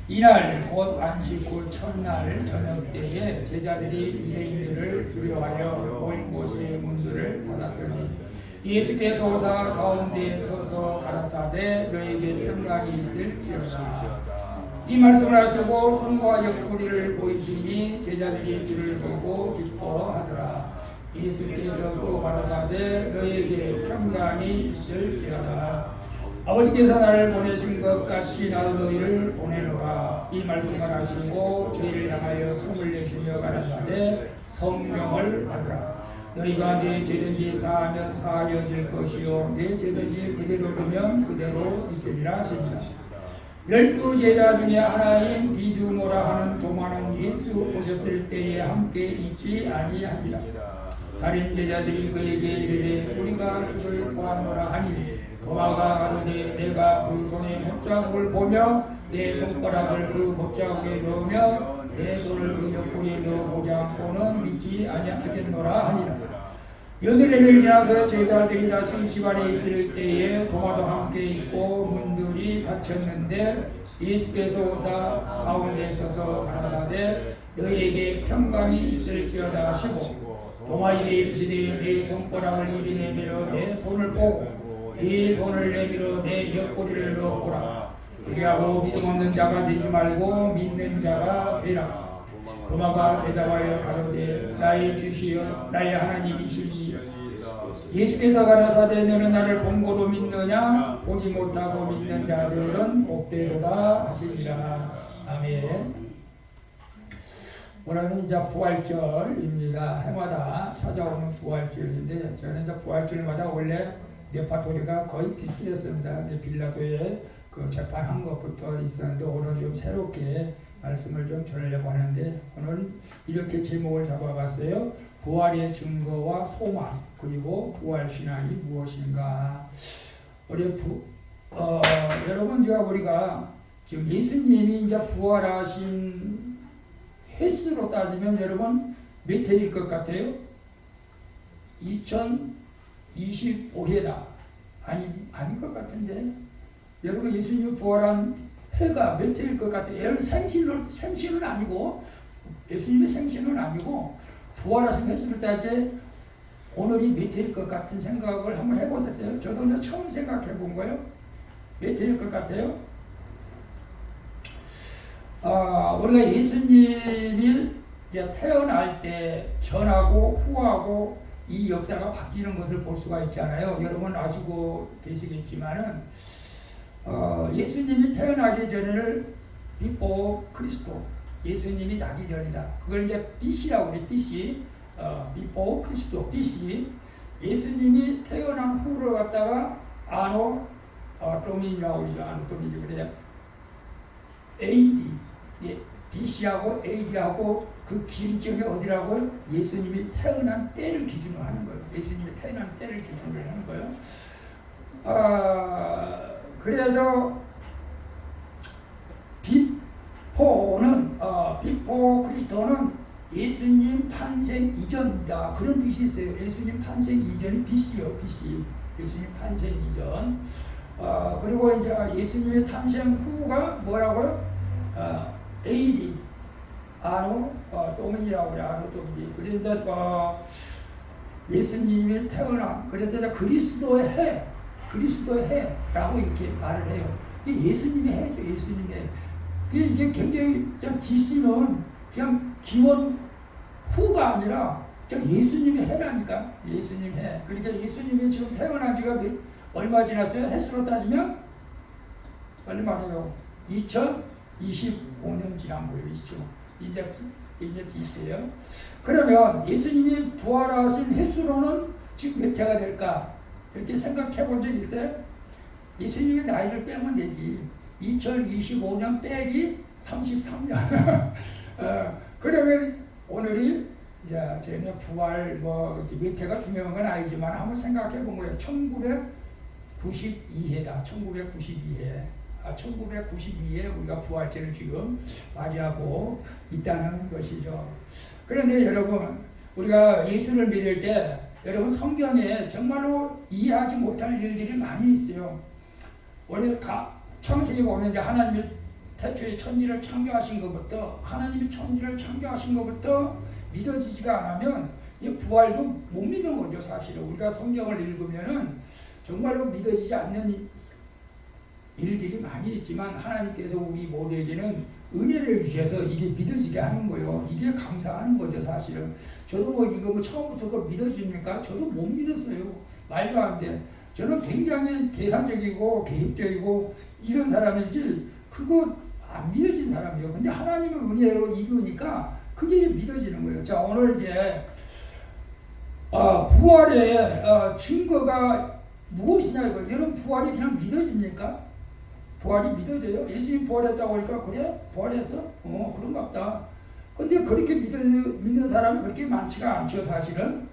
이날 곧 안식 후 첫날 저녁 때에 제자들이 유대인들을 두려워하여 모인 곳의 문들을 닫았더니 예수께서 오사 가운데 서서 가라사대 너에게 평강이 있을지어다. 이 말씀을 하시고 손과 옆구리를 보이시니 제자들이 그를 보고 기뻐하더라. 예수께서 또 가라사대 너에게 평강이 있을지어다. 아버지께서 나를 보내신 것 같이 나도 너희를 보내노라. 이 말씀을 하시고 저희를 향하여 손을 내시며 가라사대 성령을 받으라. 너희가 내 죄든지 사하면 사하여질 것이요 내 죄든지 그대로 두면 그대로 있으리라 하시니라. 12 제자 중에 하나인 디두모라 하는 도마는 예수 오셨을 때에 함께 있지 아니하니라. 다른 제자들이 그에게 이르되 우리가 주를 보았노라 하니 도마가 가로되 내가 그 손에 못자국을 보며 내 손가락을 그 못자국에 넣으며 내 손을 그 옆구리에 넣어보지 않고는 믿지 아니하겠노라 하니라. 여드레를 지나서 제자들이 다시 집안에 있을 때에 도마도 함께 있고 문들이 닫혔는데 예수께서 오사 가운데 서서 가라사대 너희에게 평강이 있을지어다 하시고 도마에게 이르시되 내 손가락을 이리 내밀어 내 손을 보고 네 손을 내밀어 내 옆구리를 넣어보라. 그리하고 믿음 없는 자가 되지 말고 믿는 자가 되라. 도마가 대답하여 가로되 나의 주시여 나의 하나님이시니 예수께서 가라사대 너는 나를 본고도 믿느냐 보지 못하고 믿는 자들은 복되도다 하시니라. 아멘. 오늘은 이제 부활절입니다. 해마다 찾아오는 부활절인데 저는 이제 부활절마다 원래 레파토리가 거의 비슷했습니다. 빌라도에 그 재판한 것부터 있었는데 오늘 좀 새롭게 말씀을 좀 전하려고 하는데 오늘 이렇게 제목을 잡아봤어요. 부활의 증거와 소망 그리고 부활신앙이 무엇인가. 여러분 우리가 지금 예수님이 이제 부활하신 횟수로 따지면 여러분 몇 회일 것 같아요? 2025회다. 아닌 것 같은데 여러분 예수님 부활한 해가 몇 해일 것 같아요? 여러분 생신은 아니고 예수님의 생신은 아니고 부활하신 횟수를 따지 오늘이 몇 해일 것 같은 생각을 한번 해보셨어요? 저도 이제 처음 생각해 본 거예요. 몇 해일 것 같아요? 우리가 예수님이 이제 태어날 때 전하고 후하고 이 역사가 바뀌는 것을 볼 수가 있잖아요. 여러분 아시고 계시겠지만은 예수님이 태어나기 전에를 비포 크리스토 예수님이 나기 전이다. 그걸 이제 BC라고 그래. BC 비포 크리스토 BC 예수님이 태어난 후를 갖다가 아노 도민이라고 그러죠. 아노 도민이 그래요. AD BC하고 AD하고 그 기준점이 어디라고요? 예수님이 태어난 때를 기준으로 하는 거예요. 예수님이 태어난 때를 기준으로 하는 거예요. 그래서 비포 크리스토는 예수님 탄생 이전이다. 그런 뜻이 있어요. 예수님 탄생 이전이 BC요. BC. 예수님 탄생 이전. 그리고 이제 예수님의 탄생 후가 뭐라고요? AD. 아노 도민이라고 그래. 아노 도민이. 그래서 예수님이 태어난 그래서 이제 그리스도의 해라고 이렇게 말을 해요. 이게 예수님의 해죠. 예수님의 해. 이게 굉장히 좀 지시는 그냥 기원 후가 아니라 그냥 예수님의 해라니까. 예수님 해. 그러니까 예수님이 지금 태어난 지가 얼마 지났어요? 횟수로 따지면 얼마래요? 2025년 지난 거예요. 이제 있어요. 그러면 예수님이 부활하신 횟수로는 지금 몇 해가 될까? 그렇게 생각해 본 적 있어요? 예수님의 나이를 빼면 되지. 2025년 빼기 33년. 그러면 오늘이 이제 부활 몇 해가 중요한 건 아니지만 한번 생각해 본 거예요. 1992해다. 1992해. 1992에 우리가 부활절을 지금 맞이하고 있다는 것이죠. 그런데 여러분 우리가 예수를 믿을 때 여러분 성경에 정말로 이해하지 못할 일들이 많이 있어요. 원래 창세기 보면 이제 하나님이 태초에 천지를 창조하신 것부터 하나님이 천지를 창조하신 것부터 믿어지지가 않으면 이 부활도 못 믿는 거죠. 사실은 우리가 성경을 읽으면은 정말로 믿어지지 않는 일들이 많이 있지만 하나님께서 우리 모두에게는 은혜를 주셔서 이게 믿어지게 하는 거예요. 이게 감사하는 거죠. 사실은 저도 뭐 이거 뭐 처음부터 믿어집니까? 저도 못 믿었어요. 말도 안 돼. 저는 굉장히 계산적이고 계획적이고 이런 사람이지 그거 안 믿어진 사람이에요. 근데 하나님의 은혜로 이루니까 그게 믿어지는 거예요. 자, 오늘 이제 부활의 증거가 무엇이냐 이거. 여러분 부활이 그냥 믿어집니까? 부활이 믿어져요? 예수님 부활했다고 하니까 그래? 부활했어? 그런가 보다. 근데 그렇게 믿는 사람이 그렇게 많지가 않죠. 사실은.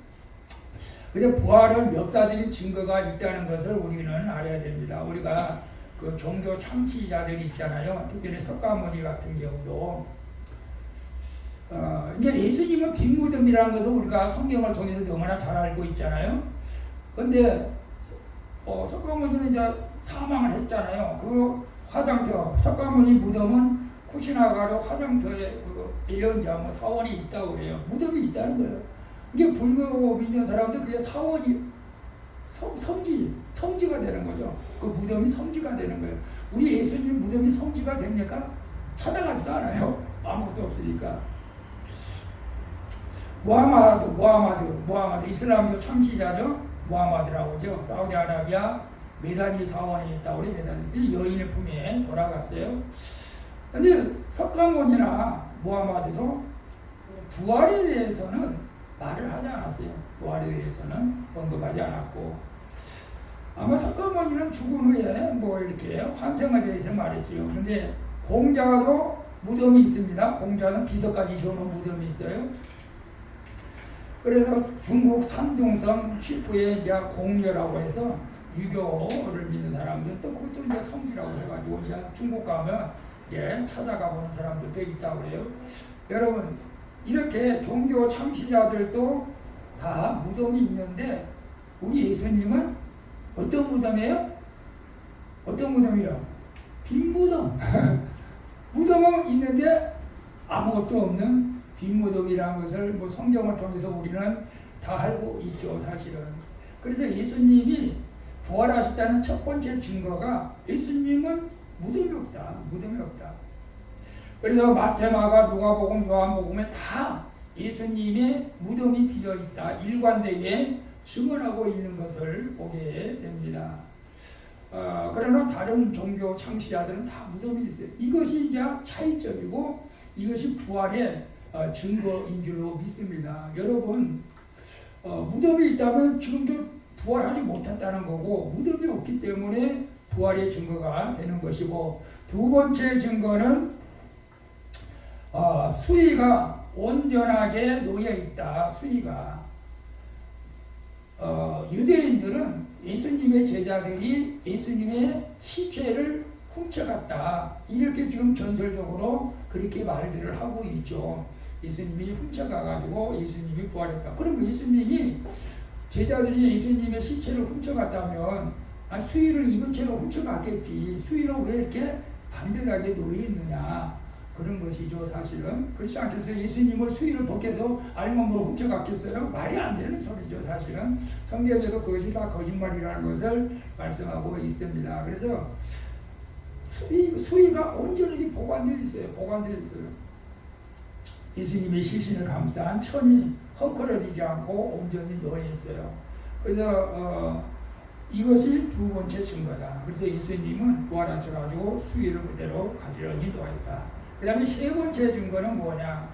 근데 부활은 역사적인 증거가 있다는 것을 우리는 알아야 됩니다. 우리가 그 종교 참치자들이 있잖아요. 특별히 석가모니 같은 경우도 이제 예수님은 빈 무덤이라는 것을 우리가 성경을 통해서 너무나 잘 알고 있잖아요. 근데 석가모니는 이제 사망을 했잖아요. 그 화장터, 석가모니 무덤은 쿠시나가로 화장터에 예언자 뭐 사원이 있다고 그래요. 무덤이 있다는 거예요. 이게 불교 믿는 사람들 그게 사원이 성지가 되는 거죠. 그 무덤이 성지가 되는 거예요. 우리 예수님 무덤이 성지가 됩니까? 찾아가지도 않아요. 아무것도 없으니까. 무하마드 이슬람교 참치자죠. 무하마드라고 하죠. 사우디아라비아 메다니 사원에 있다고 그래. 메다니 여인의 품에 돌아갔어요. 근데 석가모니나 무하마드도 부활에 대해서는 말을 하지 않았어요. 부활에 대해서는 언급하지 않았고 아마 석가모니는 죽은 후에 뭐 이렇게 환생에 대해서 말했지요. 그런데 공자도 무덤이 있습니다. 공자는 비석까지 지어놓은 무덤이 있어요. 그래서 중국 산둥성 시푸의 공녀라고 해서 유교를 믿는 사람들 또 그것도 이제 성지라고 해가지고 이제 중국 가면 찾아가 보는 사람들도 있다고 그래요. 여러분 이렇게 종교 참시자들도 다 무덤이 있는데 우리 예수님은 어떤 무덤이에요? 어떤 무덤이요? 빈 무덤. 무덤은 있는데 아무것도 없는 빈 무덤이라는 것을 뭐 성경을 통해서 우리는 다 알고 있죠. 사실은. 그래서 예수님이 부활하셨다는 첫 번째 증거가 예수님은 무덤이 없다. 무덤이 없다. 그래서 마태마가 누가복음 요한복음에 다 예수님의 무덤이 비어있다. 일관되게 증언하고 있는 것을 보게 됩니다. 그러나 다른 종교 창시자들은 다 무덤이 있어요. 이것이 이제 차이점이고 이것이 부활의 증거인 줄로 믿습니다. 여러분 무덤이 있다면 지금도 부활하지 못했다는 거고 무덤이 없기 때문에 부활의 증거가 되는 것이고 두 번째 증거는 수위가 온전하게 놓여있다. 수위가 유대인들은 예수님의 제자들이 예수님의 시체를 훔쳐갔다. 이렇게 지금 전설적으로 그렇게 말들을 하고 있죠. 예수님이 훔쳐가가지고 예수님이 부활했다. 그럼 예수님이 제자들이 예수님의 시체를 훔쳐갔다면 수의를 입은 채로 훔쳐갔겠지. 수의는 왜 이렇게 반듯하게 놓여있느냐. 그런 것이죠. 사실은. 그렇지 않겠어요? 예수님을 수의를 벗겨서 알몸으로 훔쳐갔겠어요? 말이 안 되는 소리죠. 사실은. 성경에도 그것이 다 거짓말이라는 것을 말씀하고 있습니다. 그래서 수의가 온전히 보관되어 있어요. 보관되어 있어요. 예수님의 시신을 감싼 천이 헝클어지지 않고 온전히 놓여 있어요. 그래서 이것이 두 번째 증거다. 그래서 예수님은 부활하셔가지고 수의를 그대로 가지런히 놓여 있다. 그 다음에 세 번째 증거는 뭐냐?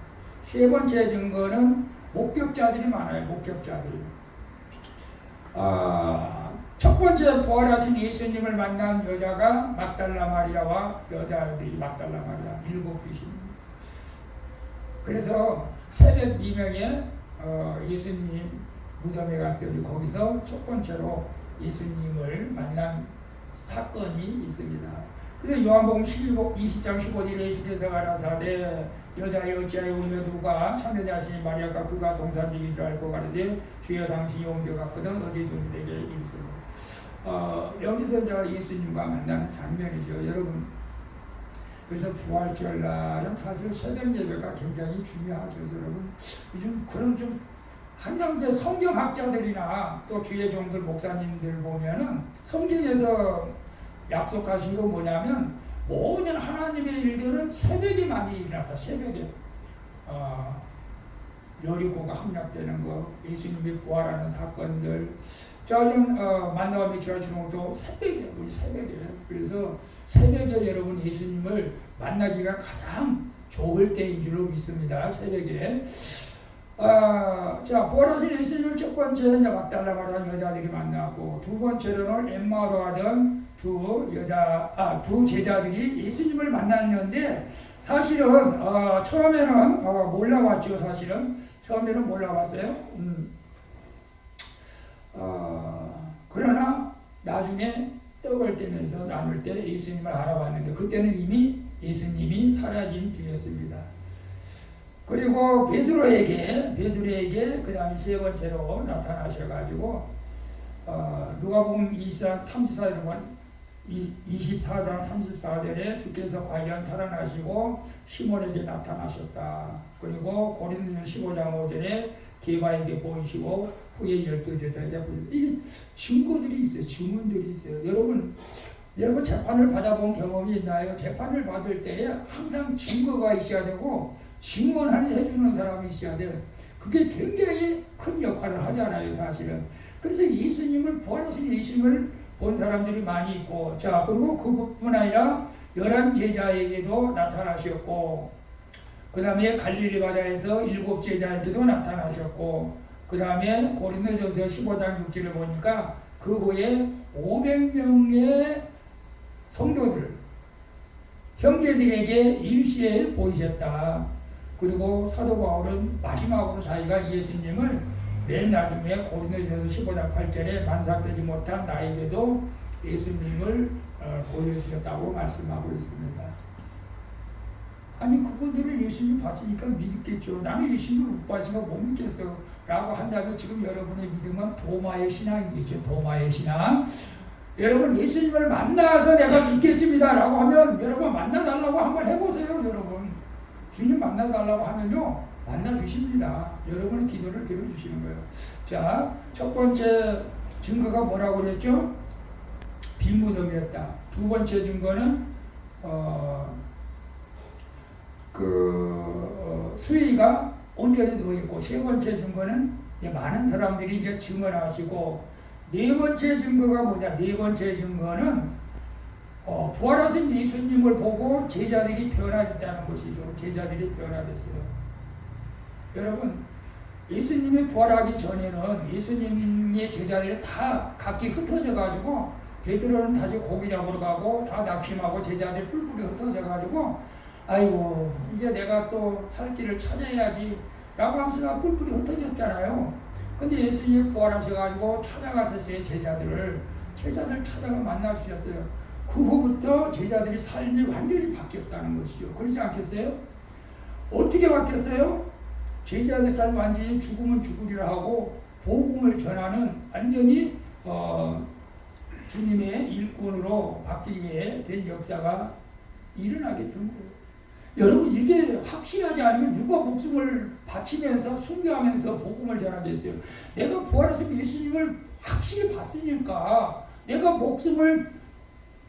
세 번째 증거는 목격자들이 많아요. 목격자들. 첫 번째 부활하신 예수님을 만난 여자가 막달라 마리아와 여자들이 막달라 마리아 7귀신. 그래서 새벽 2명에 예수님 무덤에 갔더니 거기서 첫 번째로 예수님을 만난 사건이 있습니다. 그래서 요한복음 20장 15절에 예수께서 가라사대 여자여 어찌하여 울며 누가 참된 자신이 마리아가 그가 동산직인 줄 알고 가르되 주여 당신이 옮겨갔거든 어디 두는데게 이르소서. 여기서 이제 예수님과 만나는 장면이죠. 여러분 그래서 부활절날은 사실 새벽 예배가 굉장히 중요하죠, 여러분. 요즘 그런 좀 한양대 성경학자들이나 또 주의 종들 목사님들 보면은 성경에서 약속하신 거 뭐냐면 모든 하나님의 일들은 새벽에 많이 일어났다. 새벽에 여리고가 함락되는 거, 예수님이 부활하는 사건들. 좀 만나와 미치와 주목도 새벽에, 우리 새벽에. 그래서 새벽에 여러분 예수님을 만나기가 가장 좋을 때인 줄로 믿습니다. 새벽에. 자, 부활하신 예수님을 첫 번째는 막달라마로 한 여자들이 만나고, 두 번째로는 엠마오로 하던 두 제자들이 예수님을 만났는데, 사실은 처음에는 몰라왔죠. 사실은 처음에는 몰라왔어요. 그러나 나중에 떡을 떼면서 나눌 때 예수님을 알아봤는데, 그때는 이미 예수님이 사라진 뒤였습니다. 그리고 베드로에게 그 다음에 세 번째로 나타나셔가지고 누가복음 24장 34절에 주께서 과연 살아나시고 시몬에게 나타나셨다. 그리고 고린도전서 15장 5절에 게바에게 보이시고 후에 12제자에게 보이시고, 이게 증거들이 있어요. 증언들이 있어요. 여러분 재판을 받아본 경험이 있나요? 재판을 받을 때에 항상 증거가 있어야 되고 증언을 해주는 사람이 있어야 돼요. 그게 굉장히 큰 역할을 하잖아요, 사실은. 그래서 부활하신 예수님을 본 사람들이 많이 있고, 자, 그리고 그뿐 아니라 11제자에게도 나타나셨고, 그 다음에 갈릴리 바다에서 7제자에게도 나타나셨고, 그 다음에 고린도전서 15장 6절을 보니까 그 후에 500명의 성도들, 형제들에게 일시에 보이셨다. 그리고 사도 바울은 마지막으로 자기가 예수님을 맨 나중에 고린도전서 15장 8절에 만삭되지 못한 나에게도 예수님을 보여주셨다고 말씀하고 있습니다. 아니, 그분들을 예수님 봤으니까 믿겠죠. 나는 예수님을 못 봤으니까 못 믿겠어 라고 한다면 지금 여러분의 믿음은 도마의 신앙이겠죠. 도마의 신앙. 여러분 예수님을 만나서 내가 믿겠습니다 라고 하면 여러분 만나달라고 한번 해보세요. 여러분 주님 만나달라고 하면요 만나주십니다. 여러분의 기도를 들어주시는 거예요. 자, 첫 번째 증거가 뭐라고 그랬죠? 빈무덤이었다. 두 번째 증거는 수위가 온전히 누워있고, 세 번째 증거는 많은 사람들이 이제 증언하시고, 네 번째 증거가 뭐냐? 네 번째 증거는 부활하신 예수님을 보고 제자들이 변화됐다는 것이죠. 제자들이 변화됐어요. 여러분, 예수님이 부활하기 전에는 예수님의 제자들이 다 각기 흩어져 가지고, 베드로는 다시 고기 잡으러 가고 다 낙심하고 제자들이 뿔뿔이 흩어져 가지고, 아이고 이제 내가 또 살 길을 찾아야지 라고 하면서 뿔뿔이 흩어졌잖아요. 근데 예수님이 부활하셔가지고 찾아갔었어요. 제자들 찾아가 만나주셨어요. 그 후부터 제자들이 삶이 완전히 바뀌었다는 것이죠. 그렇지 않겠어요? 어떻게 바뀌었어요? 제자들 삶 완전히 죽으면 죽으리라 하고 복음을 전하는 완전히 주님의 일꾼으로 바뀌게 된 역사가 일어나게 된 거예요. 여러분 이게 확신하지 않으면 누가 목숨을 바치면서 순교하면서 복음을 전하겠어요? 내가 부활해서 예수님을 확실히 봤으니까 내가 목숨을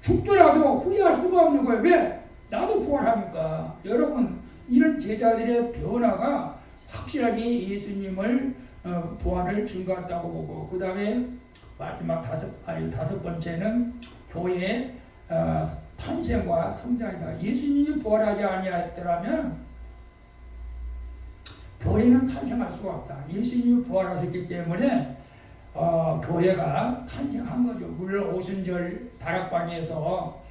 죽더라도 후회할 수가 없는 거예요. 왜? 나도 부활하니까. 여러분 이런 제자들의 변화가 확실하게 예수님을 부활을 증거했다고 보고, 그 다음에 마지막 다섯 번째는 교회의 탄생과 성장이다. 예수님이 부활하지 아니하였더라면 교회는 탄생할 수가 없다. 예수님이 부활하셨기 때문에 교회가 탄생한 거죠. 물론 오순절 다락방에서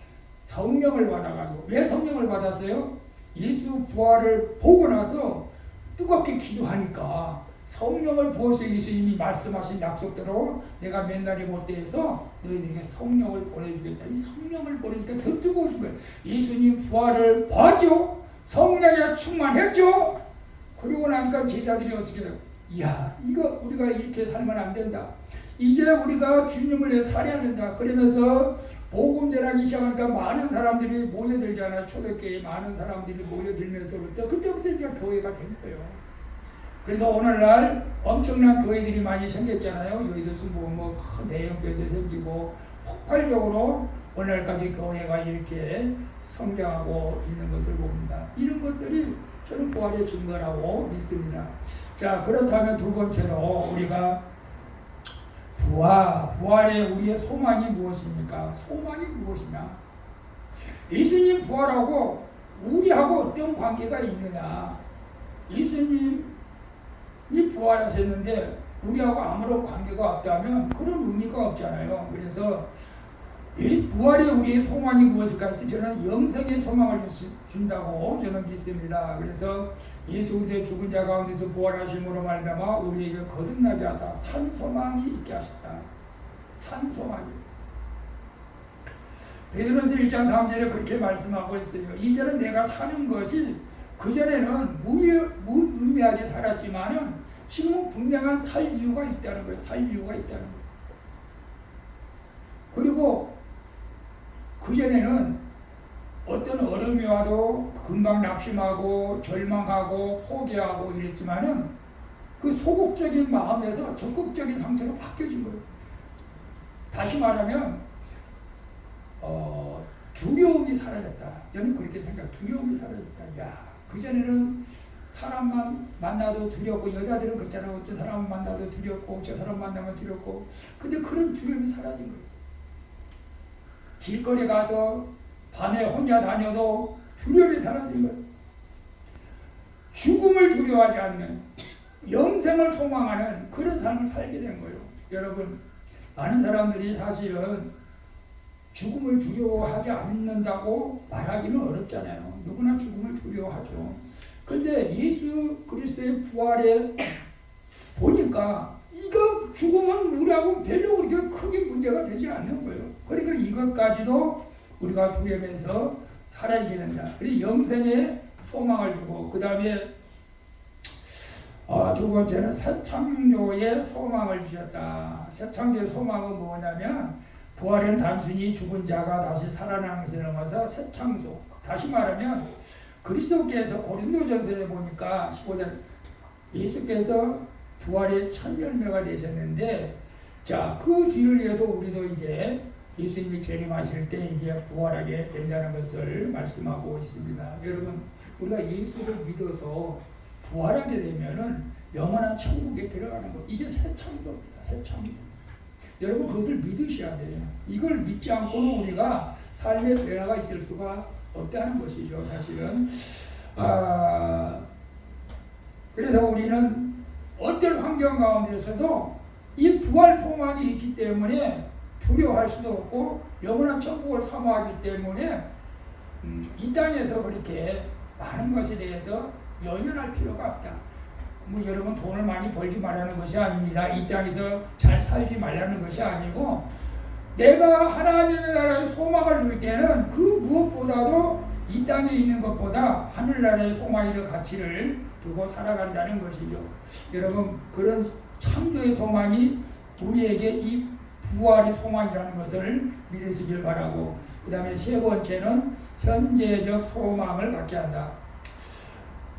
성령을 받아가지고, 왜 성령을 받았어요? 예수 부활을 보고 나서 뜨겁게 기도하니까 성령을 부어서 예수님이 말씀하신 약속대로 내가 맨날이 못 대해서 너희들에게 성령을 보내주겠다. 이 성령을 보내니까 더 뜨거우신 거예요. 예수님 부활을 봤죠. 성령에 충만했죠. 그리고 나니까 제자들이 어떻게 해요? 이야, 이거 우리가 이렇게 살면 안 된다. 이제 우리가 주님을 위해 살아야 된다. 그러면서 복음 전하기 시작하니까 많은 사람들이 모여들잖아요. 초대교회에 많은 사람들이 모여들면서부터 그때부터 이제 교회가 된 거예요. 그래서 오늘날 엄청난 교회들이 많이 생겼잖아요. 여의도에서 큰 대형 교회도 생기고 폭발적으로 오늘까지 교회가 이렇게 성장하고 있는 것을 봅니다. 이런 것들이 저는 부활의 증거라고 믿습니다. 자, 그렇다면 두 번째로 우리가 부활의 우리의 소망이 무엇입니까? 소망이 무엇이냐? 예수님 부활하고 우리하고 어떤 관계가 있느냐? 예수님이 부활하셨는데 우리하고 아무런 관계가 없다면 그런 의미가 없잖아요. 그래서 이 부활이 우리의 소망이 무엇일까 해서 저는 영생의 소망을 준다고 저는 믿습니다. 그래서 예수 그리스도의 죽은 자 가운데서 부활하심으로 말미암아 우리에게 거듭나게 하사 산 소망이 있게 하셨다. 산 소망이. 베드로전서 1장 3절에 그렇게 말씀하고 있어요. 이제는 내가 사는 것이 그전에는 무의미하게 살았지만은 지금은 분명한 살 이유가 있다는 거예요. 살 이유가 있다는 거예요. 그리고 그전에는 어떤 어려움이 와도 금방 낙심하고 절망하고 포기하고 이랬지만은 그 소극적인 마음에서 적극적인 상태로 바뀌어진 거예요. 다시 말하면 두려움이 사라졌다. 저는 그렇게 생각해요. 두려움이 사라졌다. 야, 그전에는 사람만 만나도 두렵고 여자들은 그렇잖아요. 어떤 사람 만나도 두렵고 저 사람 만나면 두렵고 근데 그런 두려움이 사라진 거예요. 길거리 가서 밤에 혼자 다녀도 두려움이 사라진 거예요. 죽음을 두려워하지 않는 영생을 소망하는 그런 삶을 살게 된 거예요. 여러분, 많은 사람들이 사실은 죽음을 두려워하지 않는다고 말하기는 어렵잖아요. 누구나 죽음을 두려워하죠. 그런데 예수 그리스도의 부활에 보니까 이거 죽음은 우리하고 별로 그렇게 크게 문제가 되지 않는 거예요. 그러니까 이것까지도 우리가 두려면서 사라지게 된다. 그래서 영생의 소망을 주고 그 다음에 두 번째는 새 창조의 소망을 주셨다. 새 창조의 소망은 뭐냐면 부활은 단순히 죽은 자가 다시 살아나는 것을 넘어서 새 창조. 다시 말하면 그리스도께서 고린도전서에 보니까 15절 예수께서 부활의 첫 열매가 되셨는데 자, 그 뒤를 위해서 우리도 이제 예수님이 재림하실 때 이제 부활하게 된다는 것을 말씀하고 있습니다. 여러분, 우리가 예수를 믿어서 부활하게 되면은 영원한 천국에 들어가는 것. 이게 새 창조입니다. 새 창조. 여러분 그것을 믿으셔야 돼요. 이걸 믿지 않고는 우리가 삶의 변화가 있을 수가 없다는 것이죠. 사실은. 그래서 우리는 어떤 환경 가운데서도 이 부활 소망이 있기 때문에 두려워할 수도 없고 영원한 천국을 사모하기 때문에 이 땅에서 그렇게 많은 것에 대해서 연연할 필요가 없다. 뭐 여러분 돈을 많이 벌지 말라는 것이 아닙니다. 이 땅에서 잘 살지 말라는 것이 아니고 내가 하나님의 나라의 소망을 줄 때는 그 무엇보다도 이 땅에 있는 것보다 하늘나라의 소망의 가치를 두고 살아간다는 것이죠. 여러분 그런 창조의 소망이 우리에게 이 부활의 소망이라는 것을 믿으시길 바라고 그 다음에 세 번째는 현재적 소망을 갖게 한다.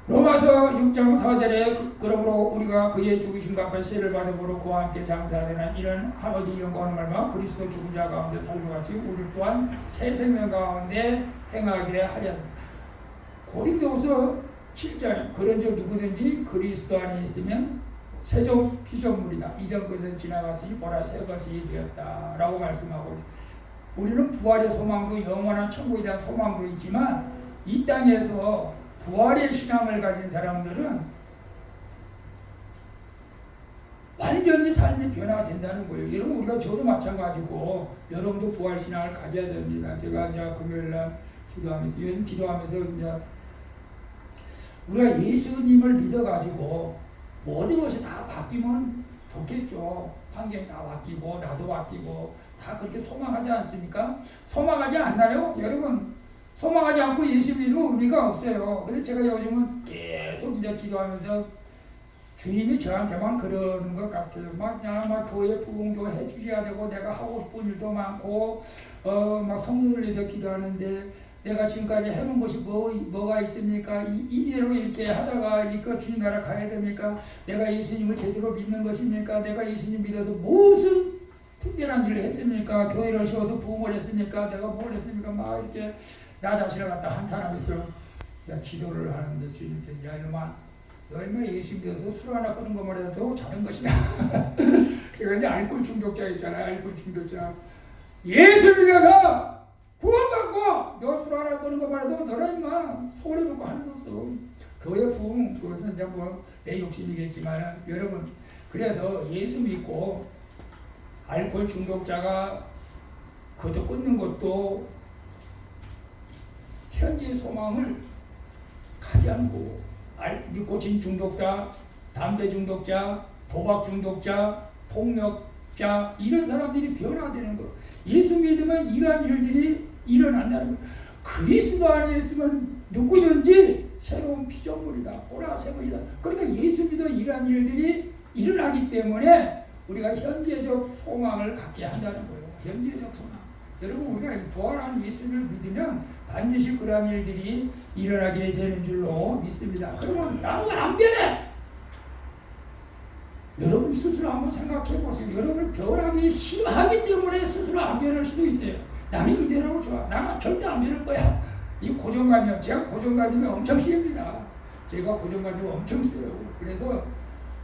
로마서 6장 4절에 그러므로 우리가 그의 죽으심과 별세를 받음으로 그와 함께 장사되는 이런 아버지 영광을 말마 그리스도 죽은 자 가운데 살고같이 우리 또한 새 생명 가운데 행하게 하려. 고린도후서 7절 그런즉 누구든지 그리스도 안에 있으면 새적 피조물이다. 이전 것은 지나갔으니 보라 새 것이 되었다 라고 말씀하고 우리는 부활의 소망도 영원한 천국에 대한 소망도 있지만 이 땅에서 부활의 신앙을 가진 사람들은 완전히 삶이 변화된다는 거예요. 여러분 우리가 저도 마찬가지고 여러분도 부활 신앙을 가져야 됩니다. 제가 이제 금요일날 기도하면서 요즘 기도하면서 이제 우리가 예수님을 믿어가지고 모든 것이 다 바뀌면 좋겠죠. 환경이 다 바뀌고 나도 바뀌고 다 그렇게 소망하지 않습니까? 소망하지 않나요? 여러분 소망하지 않고 예수 믿으면 의미가 없어요. 그래서 제가 요즘은 계속 이제 기도하면서 주님이 저한테만 그러는 것 같아요. 막 교회 부흥도 해주셔야 되고 내가 하고 싶은 일도 많고 막 성령을 위해서 기도하는데 내가 지금까지 해놓은 것이 뭐가 있습니까? 이대로 이렇게 하다가 이거 주님 나라 가야 됩니까? 내가 예수님을 제대로 믿는 것입니까? 내가 예수님 믿어서 무슨 특별한 일을 했습니까? 교회를 세워서 부흥을 했습니까? 내가 뭘 했습니까? 막 이렇게 나 자신을 갖다 한탄하면서 기도를 하는데 주님께 야 이놈아 너 얼마 예수 믿어서 술 하나 끊은 것만 해도 잘한 것이야. 제가 이제 알코올 중독자 있잖아요. 알코올 중독자. 예수 믿어서 구원받고 너 술 하나 끊은 것만 해도 너는 인마 소리 먹고 하는 거 없어. 교회 부흥 그것은 이제 뭐 내 욕심이겠지만 여러분 그래서 예수 믿고 알코올 중독자가 그것도 끊는 것도 현재 소망을 가지 않고 니코틴 중독자, 담배 중독자, 도박 중독자, 폭력자 이런 사람들이 변화되는 거. 예수 믿으면 이러한 일들이 일어난다는 거. 그리스도 안에 있으면 누구든지 새로운 피조물이다. 보라색이다. 그러니까 예수 믿어 이러한 일들이 일어나기 때문에 우리가 현재적 소망을 갖게 한다는 거예요. 현재적 소망. 여러분 우리가 부활한 예수를 믿으면 반드시 그러한 일들이 일어나게 되는 줄로 믿습니다. 그러면 나는 안 변해. 여러분 스스로 한번 생각해 보세요. 여러분 변하기 싫어하기 때문에 스스로 안 변할 수도 있어요. 나는 이대로 좋아. 나는 절대 안 변할 거야. 이 고정관념, 제가 고정관념이 엄청 셉니다. 제가 고정관념이 엄청 세요. 그래서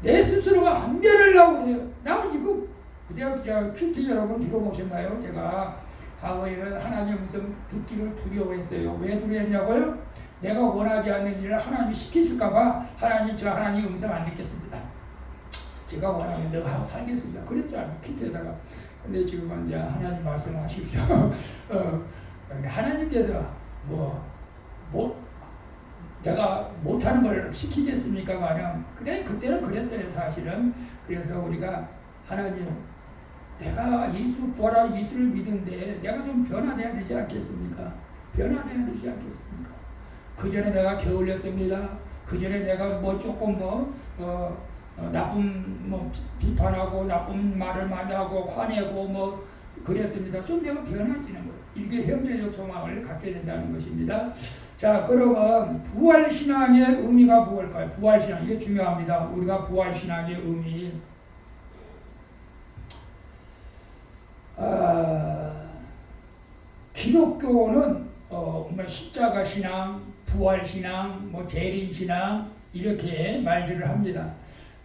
내 스스로가 안 변하려고 해요. 나는 지금 내가 큐티 여러분 들어보셨나요? 제가 과거에는 하나님의 음성 듣기를 두려워했어요. 왜 두려웠냐고요? 내가 원하지 않는 일을 하나님이 시키실까봐 하나님 음성 안 듣겠습니다. 제가 원하는 대로 하고 살겠습니다. 그랬잖아요. 큐티에다가. 근데 지금은 이제 하나님 말씀하십시오. 하나님께서 내가 못하는 걸 시키겠습니까? 마냥 그때는 그랬어요. 사실은. 그래서 우리가 하나님 내가 부활한 예수를 믿는데 내가 좀 변화돼야 되지 않겠습니까? 변화돼야 되지 않겠습니까? 그 전에 내가 게을렸습니다. 그 전에 내가 조금 나쁜 비판하고 나쁜 말을 많이 하고 화내고 그랬습니다. 좀 내가 변화지는 거예요. 이게 현재적 소망을 갖게 된다는 것입니다. 자, 그러면 부활신앙의 의미가 무엇일까요? 부활신앙, 이게 중요합니다. 우리가 부활신앙의 의미. 기독교는 십자가 신앙, 부활 신앙, 재림 신앙 이렇게 말들을 합니다.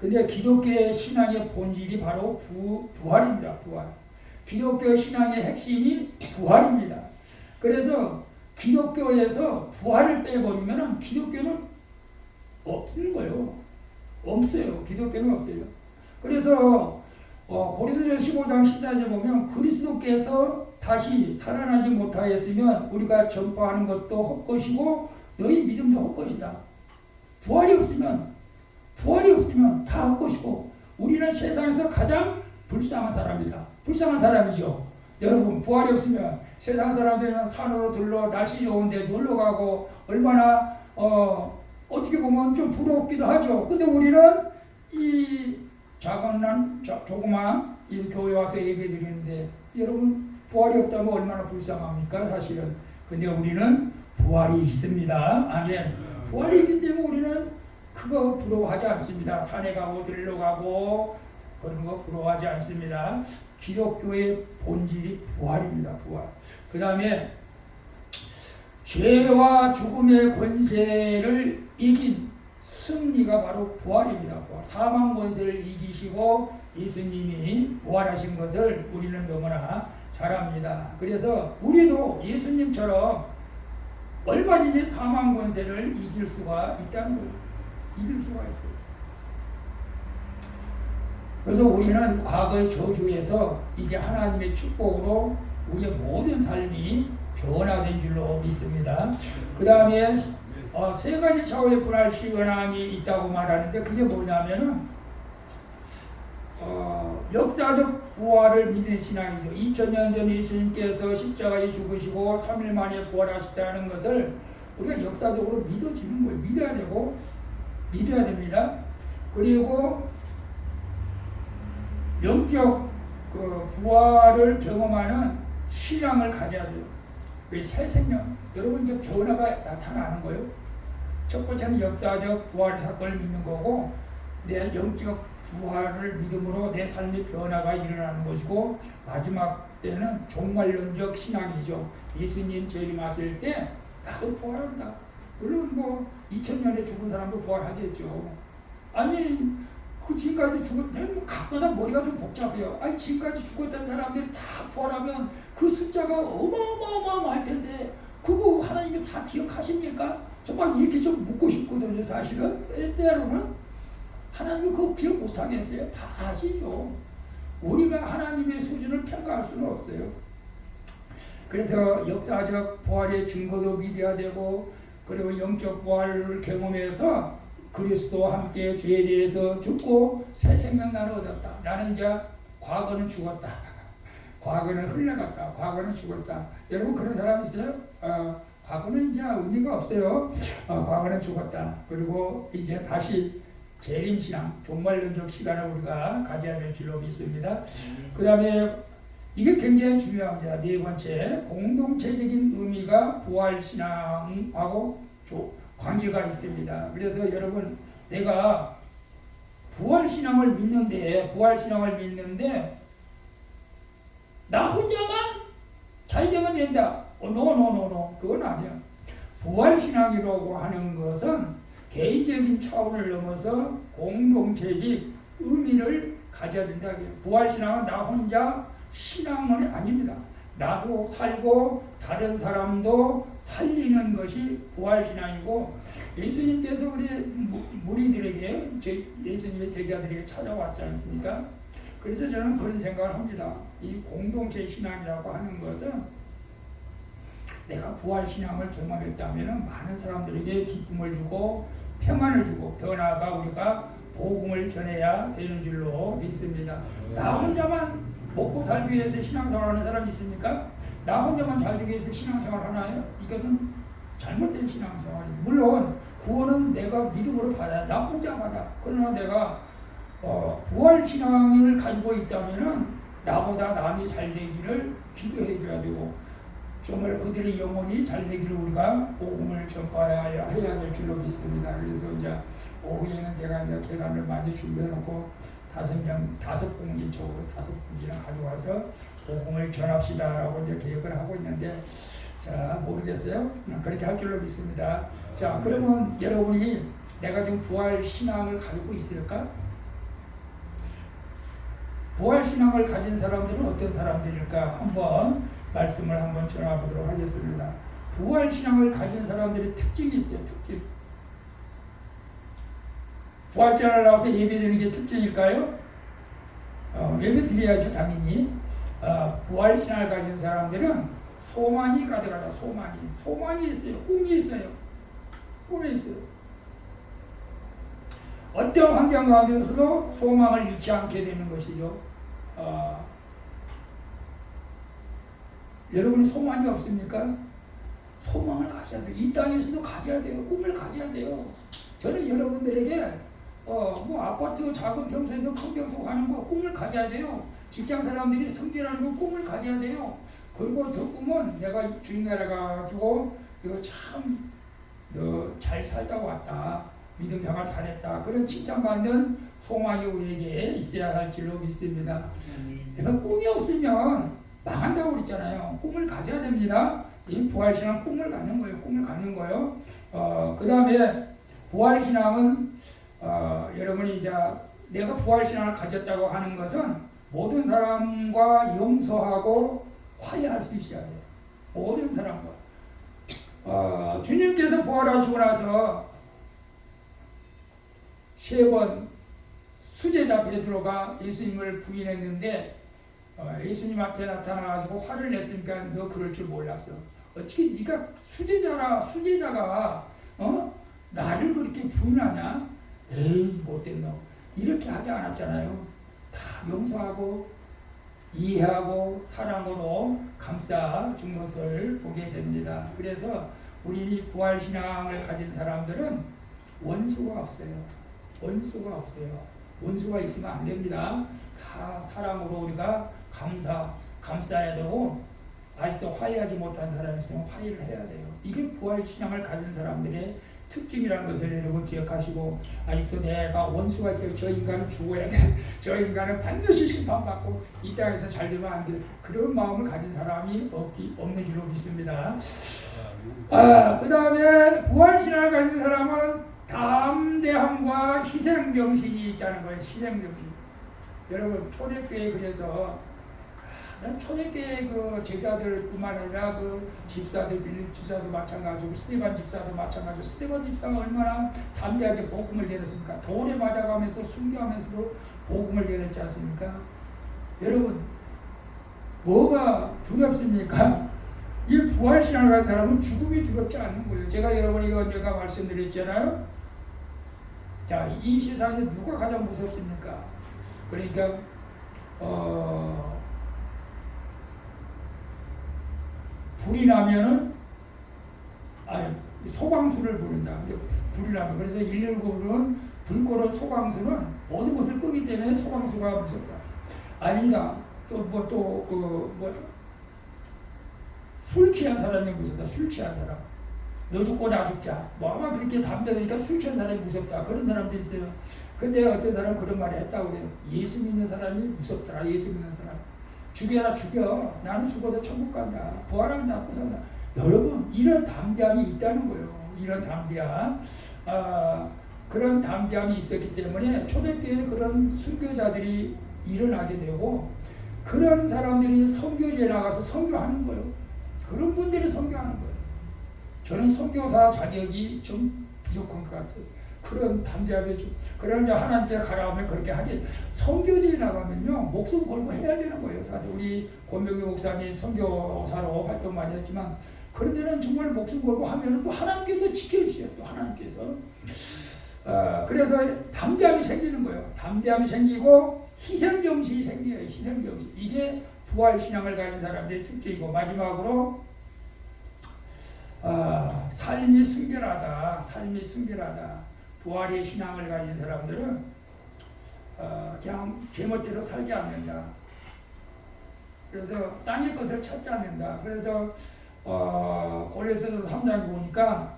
근데 기독교의 신앙의 본질이 바로 부활입니다. 부활. 기독교 신앙의 핵심이 부활입니다. 그래서 기독교에서 부활을 빼버리면 기독교는 없는 거예요. 없어요. 기독교는 없어요. 그래서 고린도전서 15장 14절 보면 그리스도께서 다시 살아나지 못하였으면 우리가 전파하는 것도 헛것이고 너희 믿음도 헛것이다. 부활이 없으면 다 헛것이고 우리는 세상에서 가장 불쌍한 사람이다. 불쌍한 사람이죠. 여러분 부활이 없으면 세상 사람들은 산으로 들러 날씨 좋은데 놀러가고 얼마나 어떻게 보면 좀 부럽기도 하죠. 근데 우리는 이 조그만 이 교회 와서 예배 드리는데 여러분 부활이 없다면 얼마나 불쌍합니까 사실은. 근데 우리는 부활이 있습니다. 아멘. 부활이 있기 때문에 우리는 그거 부러워하지 않습니다. 산에 가고 들러 가고 그런 거 부러워하지 않습니다. 기독교의 본질이 부활입니다. 부활. 그 다음에 죄와 죽음의 권세를 이긴 승리가 바로 부활입니다. 부활. 사망 권세를 이기시고 예수님이 부활하신 것을 우리는 너무나 잘 압니다. 그래서 우리도 예수님처럼 얼마든지 사망 권세를 이길 수가 있다는 거예요. 이길 수가 있어요. 그래서 우리는 과거의 저주에서 이제 하나님의 축복으로 우리의 모든 삶이 변화된 줄로 믿습니다. 그 다음에 세 가지 차원의 분할 신앙이 있다고 말하는데 그게 뭐냐면은 역사적 부활을 믿는 신앙이죠. 2000년 전 예수님께서 십자가에 죽으시고 3일 만에 부활하셨다는 것을 우리가 역사적으로 믿어지는 거예요. 믿어야 됩니다. 그리고 영적 그 부활을 경험하는 신앙을 가져야 돼요. 새 생명, 여러분 이제 변화가 나타나는 거예요. 첫 번째는 역사적 부활 사건을 믿는 거고, 내 영적 부활을 믿음으로 내 삶의 변화가 일어나는 것이고, 마지막 때는 종말론적 신앙이죠. 예수님 재림하실 때 나도 부활한다. 물론 뭐 2000년에 죽은 사람도 부활하겠죠. 아니 그 지금까지 죽었던 각마다 머리가 좀 복잡해요. 아니 지금까지 죽었던 사람들이 다 부활하면 그 숫자가 어마어마할 텐데 그거 하나님이 다 기억하십니까? 정말 이렇게 좀 묻고 싶거든요. 사실은 때로는 하나님이 그거 기억 못하겠어요. 다 아시죠. 우리가 하나님의 수준을 평가할 수는 없어요. 그래서 역사적 부활의 증거도 믿어야 되고, 그리고 영적 부활을 경험해서 그리스도와 함께 죄에 대해서 죽고 새 생명 나를 얻었다. 나는 이제 과거는 죽었다. 과거는 흘러갔다. 과거는 죽었다. 여러분 그런 사람 있어요? 과거는 이제 의미가 없어요. 과거는 죽었다. 그리고 이제 다시 재림신앙, 종말론적 시간을 우리가 가져야 될 줄로 믿습니다. 그 다음에 이게 굉장히 중요합니다. 네 번째, 공동체적인 의미가 부활신앙하고 관계가 있습니다. 그래서 여러분, 내가 부활신앙을 믿는데 나 혼자만 잘 되면 된다. 노. 그건 아니야. 부활신앙이라고 하는 것은 개인적인 차원을 넘어서 공동체적 의미를 가져야 된다. 부활신앙은 나 혼자 신앙은 아닙니다. 나도 살고 다른 사람도 살리는 것이 부활신앙이고, 예수님께서 우리 무리들에게, 예수님의 제자들에게 찾아왔지 않습니까? 그래서 저는 그런 생각을 합니다. 이 공동체 신앙이라고 하는 것은 내가 부활신앙을 경험했다면 많은 사람들에게 기쁨을 주고 평안을 주고, 더 나아가 우리가 복음을 전해야 되는 줄로 믿습니다. 나 혼자만 먹고 살기 위해서 신앙생활하는 사람 있습니까? 나 혼자만 잘 되기 위해서 신앙생활 하나요? 이것은 잘못된 신앙생활입니다. 물론 구원은 내가 믿음으로 받아야, 나 혼자 받아. 그러나 내가 부활신앙을 가지고 있다면 나보다 남이 잘 되기를 기도해 줘야 되고, 정말 그들의 영혼이 잘 되기를 우리가 복음을 전파해야 될 줄로 믿습니다. 그래서 이제 오후에는 제가 이제 계란을 많이 준비해놓고 5봉지 쪽으로 5봉지나 가져와서 복음을 전합시다라고 이제 계획을 하고 있는데, 자, 모르겠어요. 그렇게 할 줄로 믿습니다. 자, 그러면 여러분이 내가 지금 부활 신앙을 가지고 있을까? 부활 신앙을 가진 사람들은 어떤 사람들일까? 말씀을 한번 전해보도록 하겠습니다. 부활 신앙을 가진 사람들의 특징이 있어요. 특징. 부활절을 나와서 예배드리는 게 특징일까요? 예배 드려야죠, 당연히. 부활 신앙을 가진 사람들은 소망이 가득하다. 소망이 있어요. 꿈이 있어요. 어떤 환경 가운데서도 소망을 잃지 않게 되는 것이죠. 여러분이 소망이 없습니까? 소망을 가져야 돼요. 이 땅에서도 가져야 돼요. 꿈을 가져야 돼요. 저는 여러분들에게 아파트 작은 평소에서 큰 평소 가는 거 꿈을 가져야 돼요. 직장 사람들이 승진하는 거 꿈을 가져야 돼요. 그리고 저 꿈은 내가 주인 나라 가지고 이거 참 잘 살다 왔다. 믿음 생활 잘했다. 그런 칭찬받는 소망이 우리에게 있어야 할 줄로 믿습니다. 내가 꿈이 없으면 망한다고 그랬잖아요. 꿈을 가져야 됩니다. 이 부활신앙은 꿈을 갖는 거예요. 그 다음에 부활신앙은 여러분이 이제 내가 부활신앙을 가졌다고 하는 것은 모든 사람과 용서하고 화해할 수 있어야 돼요. 모든 사람과. 주님께서 부활하시고 나서 3번 수제자 베드로가 예수님을 부인했는데, 예수님한테 나타나가지고 화를 냈으니까 너 그럴 줄 몰랐어. 어떻게 네가 수제자가 나를 그렇게 부인하냐? 에이 못된 놈. 이렇게 하지 않았잖아요. 다 용서하고 이해하고 사랑으로 감싸 준 것을 보게 됩니다. 그래서 우리 부활신앙을 가진 사람들은 원수가 없어요. 원수가 없어요. 원수가 있으면 안 됩니다. 다 사랑으로 우리가 감싸야 되고, 아직도 화해하지 못한 사람이 있으면 화해를 해야 돼요. 이게 부활신앙을 가진 사람들의 특징이라는 것을 여러분 기억하시고, 아직도 내가 원수가 있어요. 저 인간은 죽어야 돼. 저 인간은 반드시 심판받고 이 땅에서 잘 되면 안 돼. 그런 마음을 가진 사람이 없는 줄로 믿습니다. 그 다음에 부활신앙을 가진 사람은 담대함과 희생정신이 있다는 거예요. 희생정신. 여러분 초대교회 그래서 초대교회 그 제자들뿐만 아니라 그 집사들, 빌립 집사도 마찬가지고 스데반 집사도 마찬가지고, 스데반 집사가 얼마나 담대하게 복음을 전했습니까? 돌에 맞아가면서 순교하면서도 복음을 전했지 않습니까? 여러분 뭐가 두렵습니까? 이 부활신앙을 가진 사람은 죽음이 두렵지 않는 거예요. 제가 여러분에게 언젠가 말씀드렸잖아요. 자, 이 세상에서 누가 가장 무섭습니까? 그러니까 불이 나면은 소방수를 부른다. 불이 나면 그래서 119는 불꽃은 소방수는 모든 것을 끄기 때문에 소방수가 무섭다. 아니다. 술 취한 사람이 무섭다. 술 취한 사람. 너 죽고 나 죽자. 아마 그렇게 담배니까 술 취한 사람이 무섭다. 그런 사람도 있어요. 근데 어떤 사람은 그런 말을 했다고 그래요. 예수 믿는 사람이 무섭더라. 예수 믿는 사람. 죽여라 죽여. 나는 죽어도 천국 간다. 부활하면 낫고 산다. 여러분 이런 담대함이 있다는 거예요. 이런 담대함. 그런 담대함이 있었기 때문에 초대교회에 그런 순교자들이 일어나게 되고, 그런 사람들이 선교지에 나가서 선교하는 거예요. 그런 분들이 선교하는 거예요. 저는 선교사 자격이 좀 부족한 것 같아요. 그런 담대하게 좀, 그러나 하나님께 가라하면 그렇게 하지. 선교지에 나가면요 목숨 걸고 해야 되는 거예요. 사실 우리 권병규 목사님 선교사로 활동 많이 했지만, 그런 데는 정말 목숨 걸고 하면 또 하나님께서 지켜주세요. 또 하나님께서. 그래서 담대함이 생기는 거예요. 담대함이 생기고 희생정신이 생겨요. 희생정신. 이게 부활신앙을 가진 사람들의 특징이고, 마지막으로 삶이 순결하다. 삶이 순결하다. 부활의 신앙을 가진 사람들은 그냥 제멋대로 살지 않는다. 그래서 땅의 것을 찾지 않는다. 그래서 고린도서 3장 보니까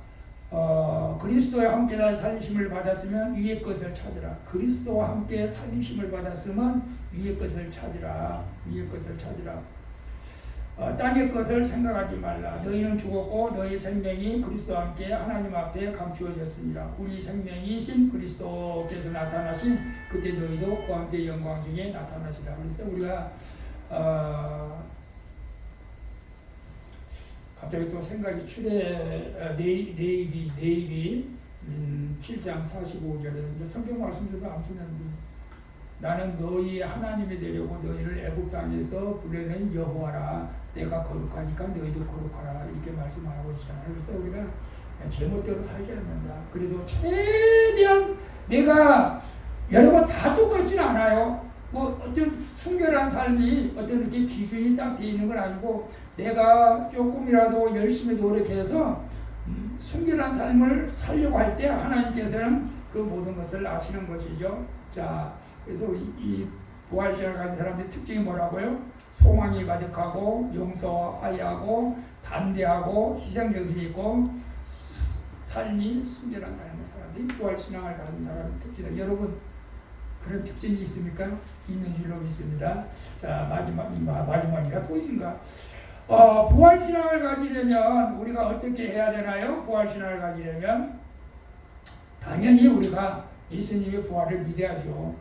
그리스도와 함께 살리심을 받았으면 위의 것을 찾으라. 그리스도와 함께 살리심을 받았으면 위의 것을 찾으라. 위의 것을 찾으라. 땅의 것을 생각하지 말라. 너희는 죽었고 너희 생명이 그리스도와 함께 하나님 앞에 감추어졌습니다. 우리 생명이신 그리스도께서 나타나신 그때 너희도 그와 함께 영광 중에 나타나시라. 그래서 우리가 갑자기 또 생각이 네이비 7장 45절에 성경 말씀들도 안 쓰는데, 나는 너희 하나님이 되려고 너희를 애굽 땅에서 부르는 여호와라. 내가 거룩하니까 너희도 거룩하라. 이렇게 말씀하고 있잖아요. 그래서 우리가 제멋대로 살지 않는다. 그래도 최대한 내가 여러분 다 똑같지는 않아요. 뭐 어떤 순결한 삶이 어떤 이렇게 기준이 딱 되어 있는 건 아니고, 내가 조금이라도 열심히 노력해서 순결한 삶을 살려고 할 때 하나님께서는 그 모든 것을 아시는 것이죠. 자, 그래서 이 부활신앙을 가진 사람들의 특징이 뭐라고요? 소망이 가득하고 용서하고 담대하고 희생정신이 있고 삶이 순결한 삶을 사람들이 부활신앙을 가진 사람의 특징이다. 여러분 그런 특징이 있습니까? 있는 줄로 믿습니다. 자, 마지막인가 또인가? 부활신앙을 가지려면 우리가 어떻게 해야 되나요? 부활신앙을 가지려면 당연히 우리가 예수님의 부활을 믿어야죠.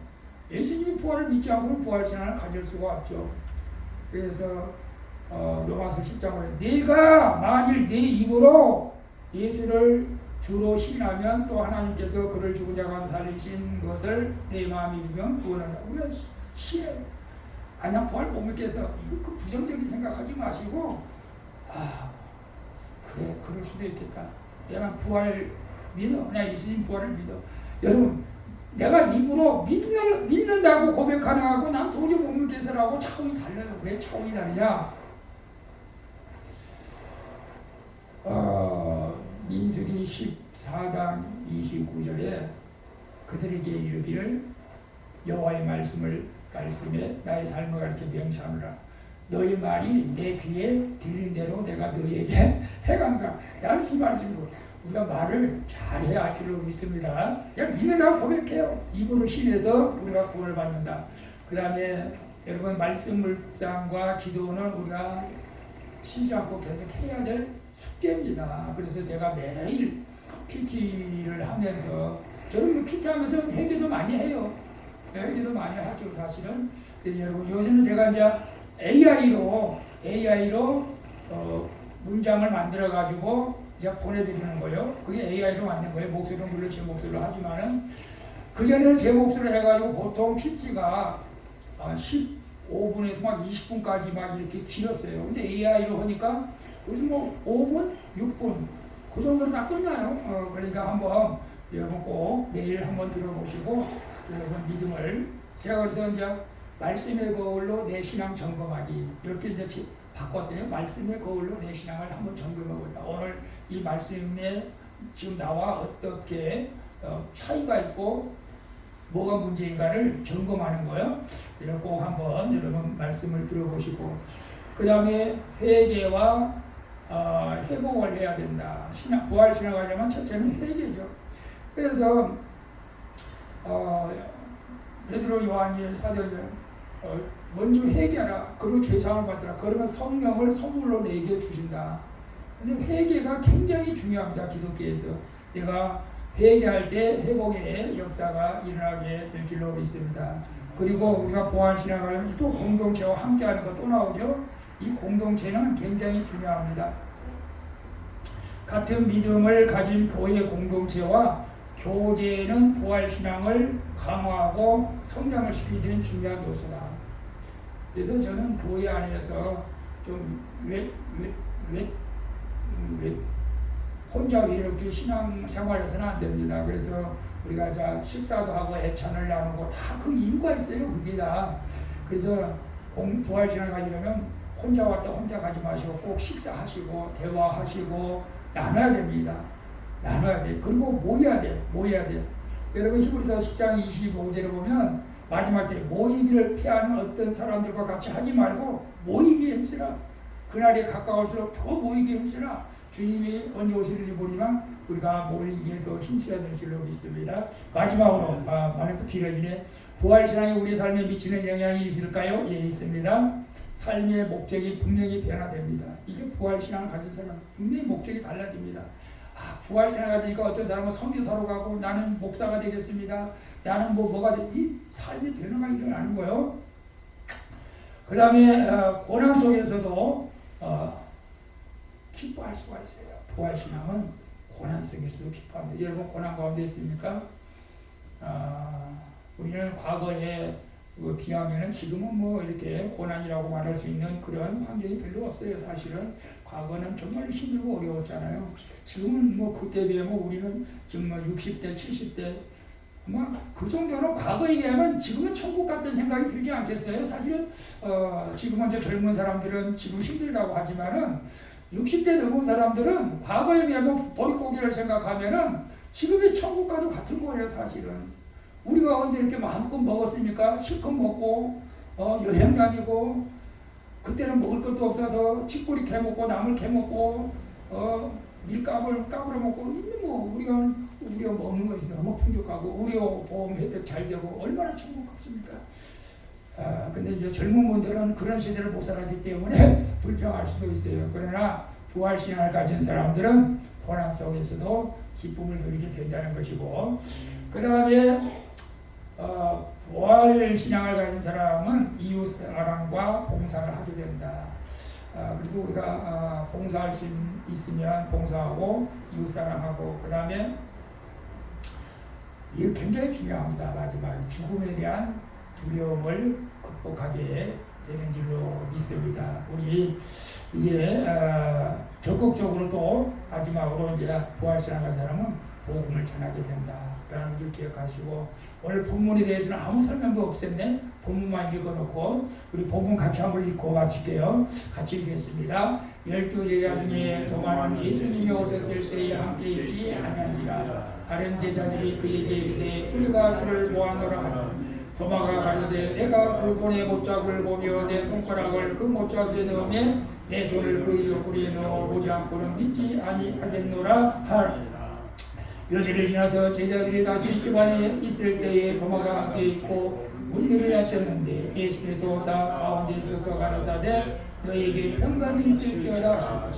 예수님의 부활을 믿지 않고는 부활신앙을 가질 수가 없죠. 그래서 로마서 10장으로 네가 만일 네 입으로 예수를 주로 시인하면 또 하나님께서 그를 죽은 자 가운데 살리신 것을 내 마음이 믿으면 구원한다. 우리가 시에 그냥 부활 못 믿겠어. 이거 그 부정적인 생각하지 마시고, 그래 그럴 수도 있겠다. 내가 부활 믿어. 내가 예수님 부활을 믿어. 여러분 내가 입으로 믿는다고 고백하고 난 도저히 못 믿겠어라고 차원이 달라요. 왜 차원이 다르냐? 민수기 14장 29절에 그들에게 이르기를 여호와의 말씀에 나의 삶을 가르쳐 명시하노라. 너희 말이 내 귀에 들린 대로 내가 너희에게 해간다. 나는 이 말씀으로 우리가 말을 잘해야 길로 믿습니다. 그냥 믿는다고 고백해요. 입으로 신해서 우리가 구원을 받는다. 그 다음에 여러분 말씀 묵상과 기도는 우리가 쉬지 않고 계속 해야 될 숙제입니다. 그래서 제가 매일 PT를 하면서 저는 PT 하면서 회개도 많이 해요. 회개도 많이 하죠 사실은. 여러분 요새는 제가 이제 AI로 문장을 만들어 가지고 이제 보내드리는 거예요. 그게 AI로 만든 거예요. 목소리는 물론 제 목소리로 하지만은 그 전에는 제 목소리로 해가지고 보통 PT가 15분에서 막 20분까지 막 이렇게 길었어요. 근데 AI로 하니까 요즘 뭐 5분, 6분 그 정도로 다 끝나요. 그러니까 한번 여러분 꼭 매일 한번 들어보시고 여러분 믿음을 제가 그래서 이제 말씀의 거울로 내 신앙 점검하기 이렇게 이제 바꿨어요. 말씀의 거울로 내 신앙을 한번 점검해보자. 오늘 이 말씀에 지금 나와 어떻게 차이가 있고 뭐가 문제인가를 점검하는 거예요. 이런 꼭 한번 여러분 말씀을 들어보시고 그 다음에 회개와 회복을 해야 된다. 부활 신앙하려면 첫째는 회개죠. 그래서 베드로 요한일 사도들 먼저 회개하라. 그리고 죄사함을 받으라. 그러면 성령을 선물로 내게 주신다. 근데 회개가 굉장히 중요합니다. 기독교에서 내가 회개할 때 회복의 역사가 일어나게 될 줄로 믿습니다. 그리고 우리가 보안신앙을 또 공동체와 함께하는 것 또 나오죠. 이 공동체는 굉장히 중요합니다. 같은 믿음을 가진 교회 공동체와 교제는 부활신앙을 강화하고 성장을 시키는 중요한 요소다. 그래서 저는 교회 안에서 좀 혼자 외롭게 신앙생활해서는 안 됩니다. 그래서 우리가 식사도 하고 애찬을 나누고 다 그 이유가 있어요. 그게 다. 그래서 부활신앙을 가지려면 혼자 왔다 혼자 가지 마시고 꼭 식사하시고 대화하시고 나눠야 됩니다. 나눠야 돼. 그리고 모여야 돼. 여러분 히브리서 10장 25절에 보면 마지막 때 모이기를 피하는 어떤 사람들과 같이 하지 말고 모이기에 힘쓰라. 그날이 가까울수록 더 모이기에 힘쓰라. 주님이 언제 오실지 모르지만 우리가 모이기에 더 힘써야 될 줄로 믿습니다. 마지막으로 많은 또 길어지네. 부활신앙이 우리 삶에 미치는 영향이 있을까요? 예, 있습니다. 삶의 목적이 분명히 변화됩니다. 이게 부활신앙을 가진 사람 분명히 목적이 달라집니다. 부활신앙을 가지니까 어떤 사람은 선교사로 가고 나는 목사가 되겠습니다. 나는 뭐가 이 삶의 변화가 일어나는 거예요. 그 다음에 고난 속에서도 기뻐할 수가 있어요. 부활신앙은 고난 속에서도 기뻐합니다. 여러분 고난 가운데 있습니까? 우리는 과거에 비하면은 지금은 뭐 이렇게 고난이라고 말할 수 있는 그런 환경이 별로 없어요. 사실은 과거는 정말 힘들고 어려웠잖아요. 지금은 뭐 그때 비하면 우리는 지금 60대, 70대 그 정도로 과거에 비하면 지금은 천국 같은 생각이 들지 않겠어요? 사실은 지금은 이제 젊은 사람들은 지금 힘들다고 하지만은 60대 넘은 사람들은 과거에 비하면 보릿고개를 생각하면은 지금의 천국과도 같은 거예요. 사실은. 우리가 언제 이렇게 마음껏 먹었습니까? 실컷 먹고 여행 다니고 그때는 먹을 것도 없어서 치꼬리 캐먹고 나물 캐먹고 밀가물 까불어 먹고 있는 우리가 먹는 것이 너무 풍족하고 의료보험 혜택 잘 되고 얼마나 천국 같습니까? 근데 이제 젊은 분들은 그런 시대를 못 살았기 때문에 불평할 수도 있어요. 그러나 부활신앙을 가진 사람들은 고난 속에서도 기쁨을 누리게 된다는 것이고 그 다음에 부활신앙을 가진 사람은 이웃사랑과 봉사를 하게 된다. 그리고 우리가 봉사할 수 있으면 봉사하고 이웃사랑하고 그 다음에 이게 굉장히 중요합니다. 마지막에 죽음에 대한 두려움을 극복하게 되는 줄로 믿습니다. 우리 이제 적극적으로 또 마지막으로 이제 부활신앙을 가진 사람은 복음을 전하게 된다. 라는 것을 기억하시고 오늘 본문에 대해서는 아무 설명도 없었네. 본문만 읽어놓고 우리 본문 같이 한번 읽고 마칠게요. 같이 읽겠습니다. 12 제자 중에 도마는 예수님이 오셨을 때에 함께 있지 아니하니라. 다른 제자들이 그에게 이르되 우리가 주를 보았노라 하니 도마가 가로되 내가 그 손의 못자국을 보며 내 손가락을 그 못자국에 넣으며 내 손을 그 옆구리에 넣어 보지 않고는 믿지 아니하겠노라 하라. 며칠이 지나서 제자들이 다시 집안에 있을 때에 도마가 함께 있고 문들을 여셨는데 예수께서 오사 가운데 있어서 가라사대 너에게 평강이 있을지어다.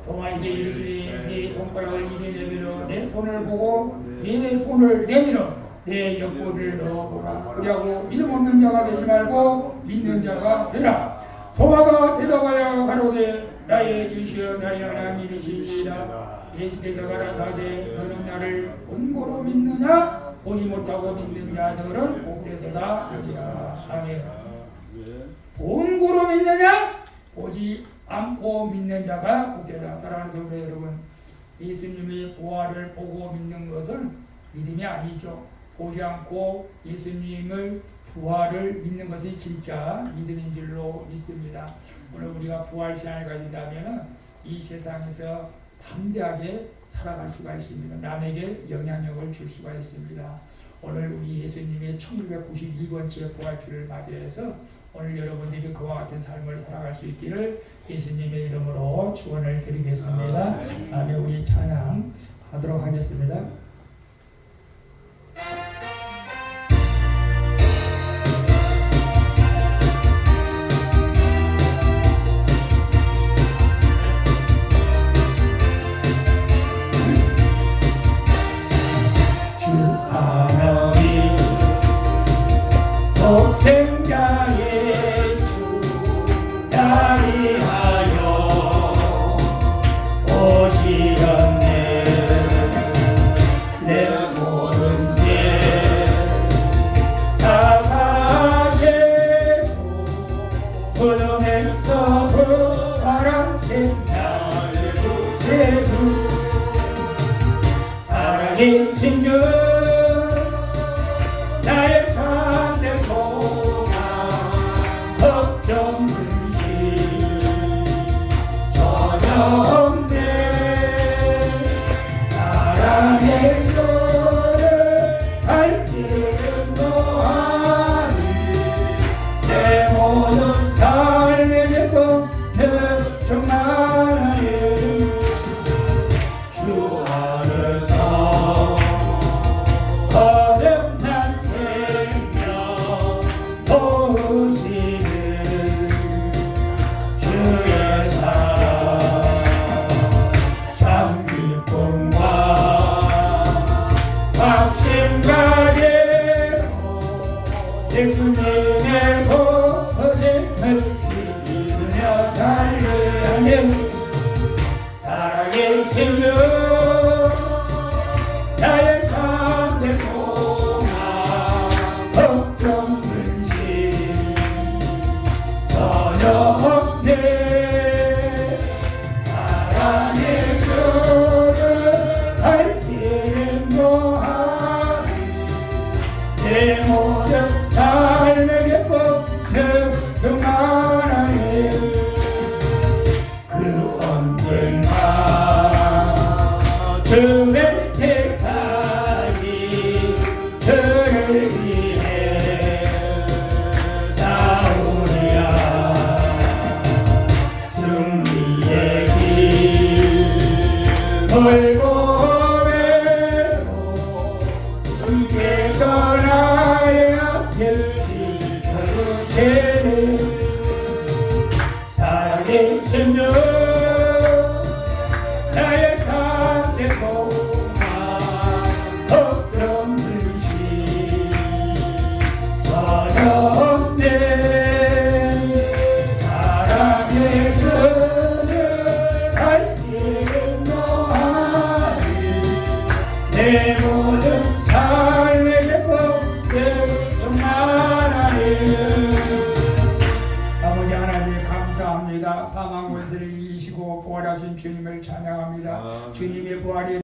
도마에게 이르시되 네 손가락을 입에 내밀어 내 손을 보고 네 손을 내밀어 내 옆구리를 넣어보라. 그리하고 믿음 없는 자가 되지 말고 믿는 자가 되라. 도마가 대답하여 가로되 나의 주시여 나의 하나님이시니이다. 예수께서 가라사대 너는 나를 본고로 믿느냐 보지 못하고 믿는 자들은 복되도다 하리라. 아멘. 본고로 믿느냐 보지 않고 믿는 자가 복되다. 사랑하는 성도 여러분, 예수님의 부활을 보고 믿는 것은 믿음이 아니죠. 보지 않고 예수님의 부활을 믿는 것이 진짜 믿음인 줄로 믿습니다. 오늘 우리가 부활 신앙을 가진다면 이 세상에서 담대하게 살아갈 수가 있습니다. 남에게 영향력을 줄 수가 있습니다. 오늘 우리 예수님의 1992번째 부활주를 맞이해서 오늘 여러분들이 그와 같은 삶을 살아갈 수 있기를 예수님의 이름으로 축원을 드리겠습니다. 다음에 우리 찬양 하도록 하겠습니다. 독생자 예수 나를 위하여 오시었네. 내 모든 죄 다 사시고 구름에서 부활하신 나의 구세주 살아계신 주 나의 참된 소망 걱정 근심 전혀 없네. 사랑의 너를 갈 길은 너하니 내 모든 삶의 예쁨을 충만하니 주 안에서 거듭난 생명 도우시는 주의 사랑 참 기쁨과 확신 가지고 예수님의 보증을 믿으며 살려야 하는 살아계신 주 나의 참된 소망 걱정 근심 전혀 없네. 사랑의 주를 갈 길은 노하리 내 모든 삶의 기쁨을 충만하네. 그 언젠가 주의 택하니 주를 위해 싸우리라. 승리의 길 멀고 외로 주께서 나의 앞을 지켜주시네. 살아계신 주 나의 참된 소망 걱정 근심 전혀 없네. 사랑의 주를 갈 길은 너하니 내 모든 삶의 기쁨을 충만하니. 아버지 하나님 감사합니다. 사망 권세를 이기시고 부활하신 주님을 찬양합니다. 주님의 부활이